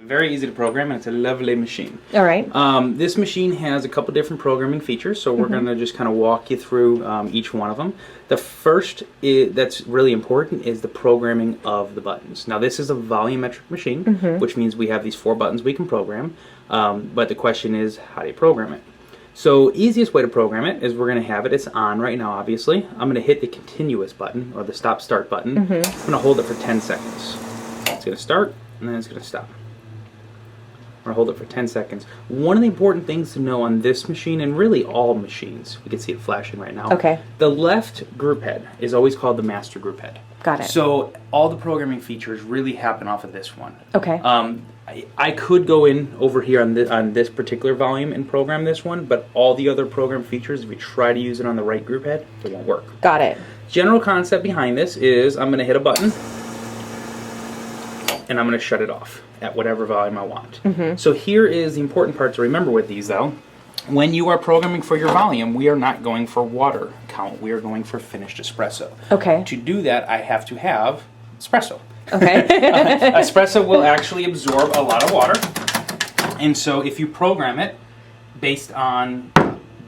Very easy to program, and it's a lovely machine. All right. This machine has a couple different programming features, so we're going to just kind of walk you through each one of them. The first that's really important is the programming of the buttons. Now, this is a volumetric machine, which means we have these 4 buttons we can program, but the question is, how do you program it? So, easiest way to program it is we're going to have it, it's on right now, obviously. I'm going to hit the continuous button, or the stop-start button. I'm going to hold it for 10 seconds. It's going to start, and then it's going to stop. Or hold it for 10 seconds. One of the important things to know on this machine, and really all machines, we can see it flashing right now. Okay. The left group head is always called the master group head. Got it. So all the programming features really happen off of this one. Okay. I could go in over here on this particular volume and program this one, but all the other program features, if we try to use it on the right group head, it won't work. Got it. General concept behind this is I'm going to hit a button, and I'm going to shut it off at whatever volume I want. So here is the important part to remember with these, though. When you are programming for your volume, we are not going for water count. We are going for finished espresso. Okay. To do that, I have to have espresso. Okay. Espresso will actually absorb a lot of water. And so if you program it based on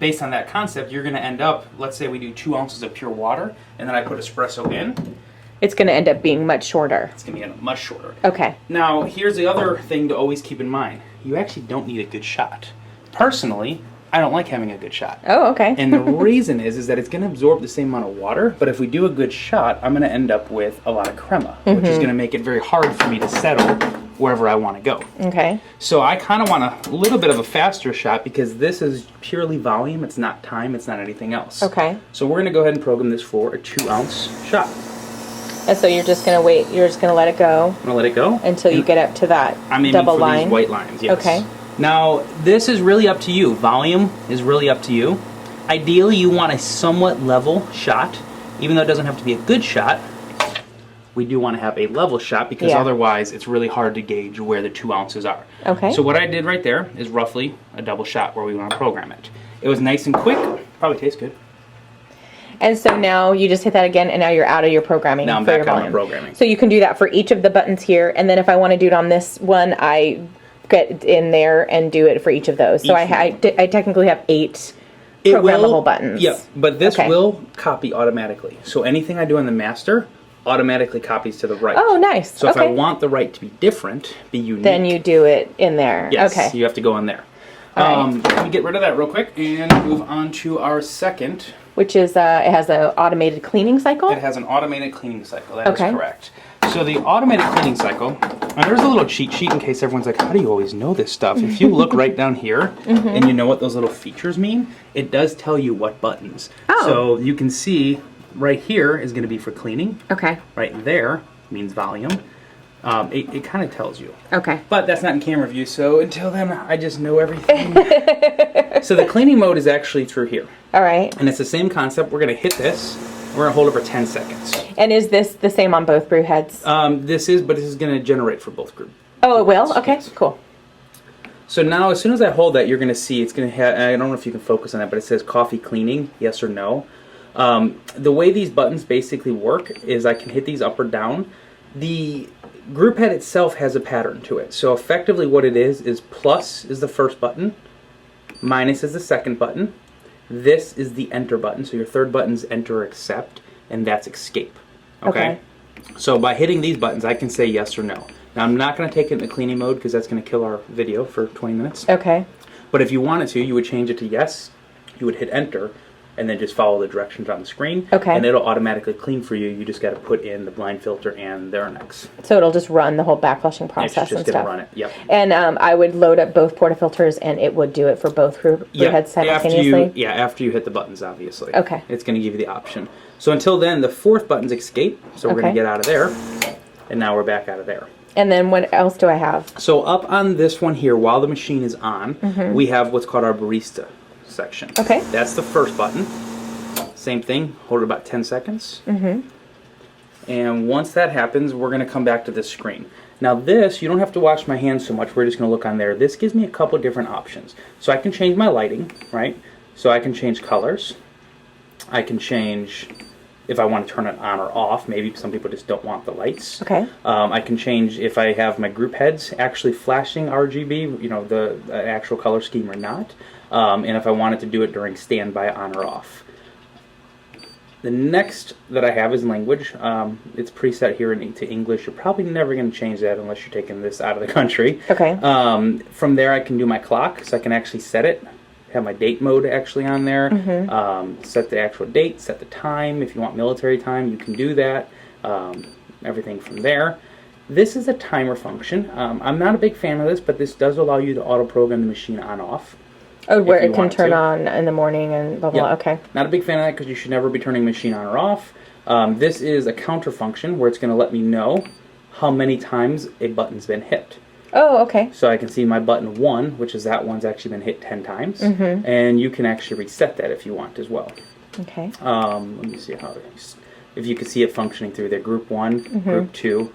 that concept, you're going to end up, let's say we do 2 ounces of pure water, and then I put espresso in. It's going to end up being much shorter. It's going to be much shorter. Okay. Now, here's the other thing to always keep in mind. You actually don't need a good shot. Personally, I don't like having a good shot. Oh, okay. And the reason is that it's going to absorb the same amount of water, but if we do a good shot, I'm going to end up with a lot of crema, which is going to make it very hard for me to settle wherever I want to go. Okay. So I kind of want a little bit of a faster shot because this is purely volume. It's not time. It's not anything else. Okay. So we're going to go ahead and program this for a 2-ounce shot. And so you're just going to wait, you're just going to let it go? I'm going to let it go. Until you get up to that I'm aiming double for line? These white lines, yes. Okay. Now, this is really up to you. Volume is really up to you. Ideally, you want a somewhat level shot. Even though it doesn't have to be a good shot, we do want to have a level shot because otherwise it's really hard to gauge where the 2 ounces are. Okay. So what I did right there is roughly a double shot where we want to program it. It was nice and quick. Probably tastes good. And so now you just hit that again, and now you're out of your programming. Now I'm back out of my programming. So you can do that for each of the buttons here, and then if I want to do it on this one, I get in there and do it for each of those. So I technically have 8 programmable buttons. Yeah, but this will copy automatically. So anything I do on the master automatically copies to the right. Oh, nice. So if I want the right to be different, be unique, then you do it in there. Yes, okay. You have to go in there. Let me get rid of that real quick and move on to our second. Which is, it has an automated cleaning cycle? It has an automated cleaning cycle, that is correct. So the automated cleaning cycle, and there's a little cheat sheet in case everyone's like, how do you always know this stuff? If you look right down here and you know what those little features mean, it does tell you what buttons. Oh. So you can see right here is going to be for cleaning. Okay. Right there means volume. It kind of tells you. Okay. But that's not in camera view, so until then, I just know everything. So the cleaning mode is actually through here. All right. And it's the same concept. We're going to hit this. We're going to hold it for 10 seconds. And is this the same on both brew heads? This is going to generate for both groups. Oh, it will? Okay, cool. So now, as soon as I hold that, you're going to see it's going to have, I don't know if you can focus on that, but it says coffee cleaning, yes or no. The way these buttons basically work is I can hit these up or down. The group head itself has a pattern to it. So effectively what it is plus is the first button, minus is the second button, this is the enter button. So your third button's enter or accept, and that's escape. Okay? So by hitting these buttons, I can say yes or no. Now I'm not going to take it into cleaning mode because that's going to kill our video for 20 minutes. Okay. But if you wanted to, you would change it to yes, you would hit enter, and then just follow the directions on the screen. Okay. And it'll automatically clean for you. You just got to put in the blind filter and the Airnex. So it'll just run the whole backflushing process It's just and stuff. Run it. Yep. And I would load up both portafilters, and it would do it for both brew heads simultaneously? After you hit the buttons, obviously. Okay. It's going to give you the option. So until then, the fourth button's escape. So we're going to get out of there. And now we're back out of there. And then what else do I have? So up on this one here, while the machine is on, we have what's called our Barista Section. Okay. That's the first button. Same thing, hold it about 10 seconds. And once that happens, we're going to come back to this screen. Now this, you don't have to watch my hands so much, we're just going to look on there. This gives me a couple different options. So I can change my lighting, right? So I can change colors. I can change if I want to turn it on or off. Maybe some people just don't want the lights. Okay. I can change if I have my group heads actually flashing RGB, you know, the actual color scheme or not. And if I wanted to do it during standby on or off. The next that I have is language. It's preset here into English. You're probably never going to change that unless you're taking this out of the country. Okay. From there I can do my clock, so I can actually set it. Have my date mode actually on there. Set the actual date, set the time. If you want military time, you can do that. Everything from there. This is a timer function. I'm not a big fan of this, but this does allow you to auto-program the machine on-off. Oh, where it can turn on in the morning and blah, blah, blah. Okay. Not a big fan of that because you should never be turning the machine on or off. This is a counter function where it's going to let me know how many times a button's been hit. Oh, okay. So I can see my button 1, which is that one's actually been hit 10 times. And you can actually reset that if you want as well. Okay. Let me see how, if you can see it functioning through there. Group 1, Group 2.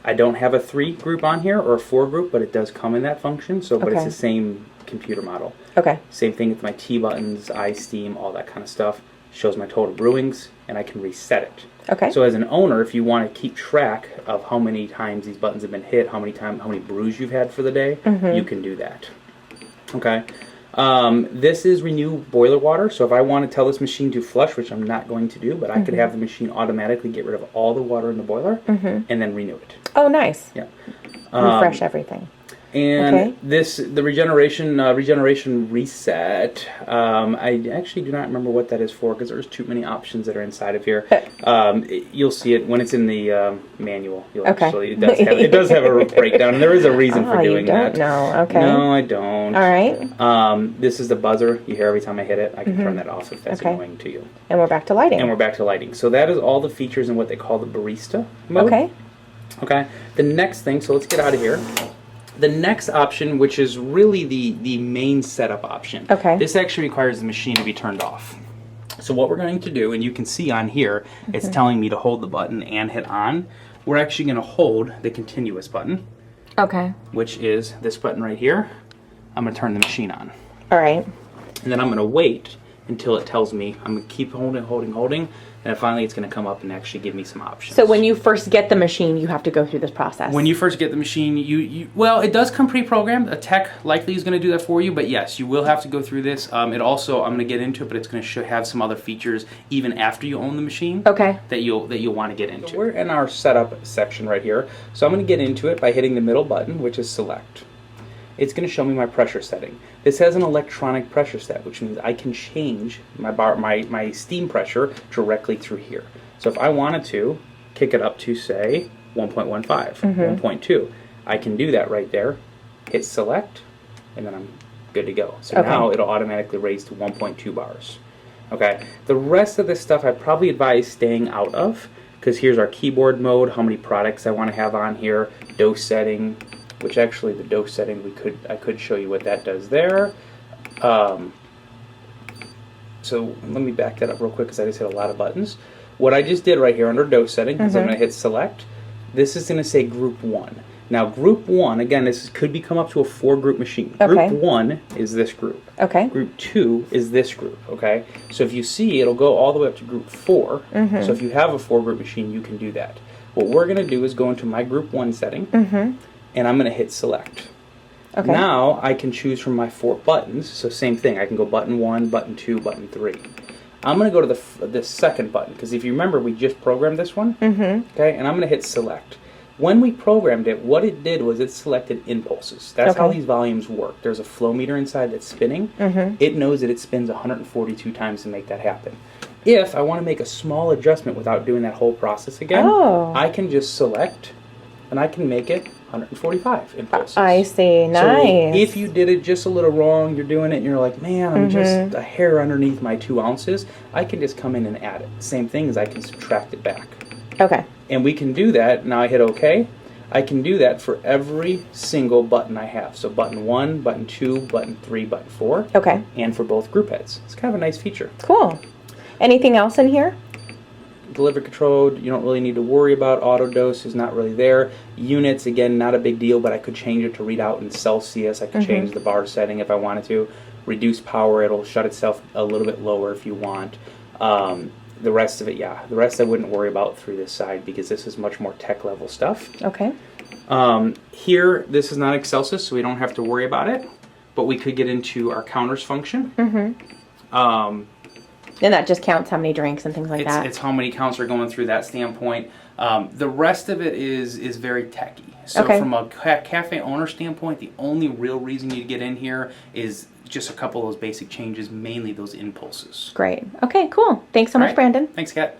I don't have a 3 group on here or a 4 group, but it does come in that function. So, but it's the same computer model. Okay. Same thing with my T buttons, steam, all that kind of stuff. Shows my total brewings, and I can reset it. Okay. So as an owner, if you want to keep track of how many times these buttons have been hit, how many brews you've had for the day, you can do that. Okay. This is renew boiler water. So if I want to tell this machine to flush, which I'm not going to do, but I could have the machine automatically get rid of all the water in the boiler and then renew it. Oh, nice. Yeah. Refresh everything. And the regeneration reset, I actually do not remember what that is for because there's too many options that are inside of here. You'll see it when it's in the manual. Actually, it does have a breakdown, and there is a reason for doing that. No, okay. No, I don't. All right. This is the buzzer you hear every time I hit it. I can turn that off if that's annoying to you. And we're back to lighting. And we're back to lighting. So that is all the features in what they call the barista mode. Okay. Okay. The next thing, so let's get out of here. The next option, which is really the main setup option, this actually requires the machine to be turned off. So what we're going to do, and you can see on here, it's telling me to hold the button and hit on. We're actually going to hold the continuous button, which is this button right here. I'm going to turn the machine on. All right. And then I'm going to wait until it tells me. I'm going to keep holding, and finally it's going to come up and actually give me some options. So when you first get the machine, you have to go through this process. When you first get the machine, well, it does come pre-programmed. A tech likely is going to do that for you, but yes, you will have to go through this. It also, I'm going to get into it, but it's going to have some other features even after you own the machine. That you'll want to get into. So we're in our setup section right here. So I'm going to get into it by hitting the middle button, which is select. It's going to show me my pressure setting. This has an electronic pressure set, which means I can change my steam pressure directly through here. So if I wanted to kick it up to, say, 1.15, 1.2, I can do that right there, hit select, and then I'm good to go. So now it'll automatically raise to 1.2 bars. Okay. The rest of this stuff I probably advise staying out of, because here's our keyboard mode, how many products I want to have on here, dose setting, which actually the dose setting I could show you what that does there. So let me back that up real quick because I just hit a lot of buttons. What I just did right here under dose setting is I'm going to hit select. This is going to say group 1. Now group 1, again, this could become up to a 4-group machine. Group 1 is this group. Group 2 is this group. Okay. So if you see, it'll go all the way up to group 4. So if you have a 4-group machine, you can do that. What we're going to do is go into my group 1 setting. And I'm going to hit select. Now I can choose from my 4 buttons. So same thing. I can go button 1, button 2, button 3. I'm going to go to the second button because if you remember, we just programmed this one. Okay, and I'm going to hit select. When we programmed it, what it did was it selected impulses. That's how these volumes work. There's a flow meter inside that's spinning. It knows that it spins 142 times to make that happen. If I want to make a small adjustment without doing that whole process again, I can just select and I can make it 145 impulses. I see. Nice. So if you did it just a little wrong, you're doing it and you're like, man, I'm just a hair underneath my 2 ounces, I can just come in and add it. Same thing as I can subtract it back. And we can do that. Now I hit OK. I can do that for every single button I have. So button 1, button 2, button 3, button 4. And for both group heads. It's kind of a nice feature. Cool. Anything else in here? Delivery control, you don't really need to worry about. Auto dose is not really there. Units, again, not a big deal, but I could change it to read out in Celsius. I could change the bar setting if I wanted to. Reduce power, it'll shut itself a little bit lower if you want. The rest of it, yeah. The rest I wouldn't worry about through this side because this is much more tech level stuff. Okay. Here, this is not Excelsis, so we don't have to worry about it. But we could get into our counters function. And that just counts how many drinks and things like that. It's how many counts are going through that standpoint. The rest of it is very techy. So from a cafe owner standpoint, the only real reason you get in here is just a couple of those basic changes, mainly those impulses. Great. Okay, cool. Thanks so much, Brandon. Thanks, Kat.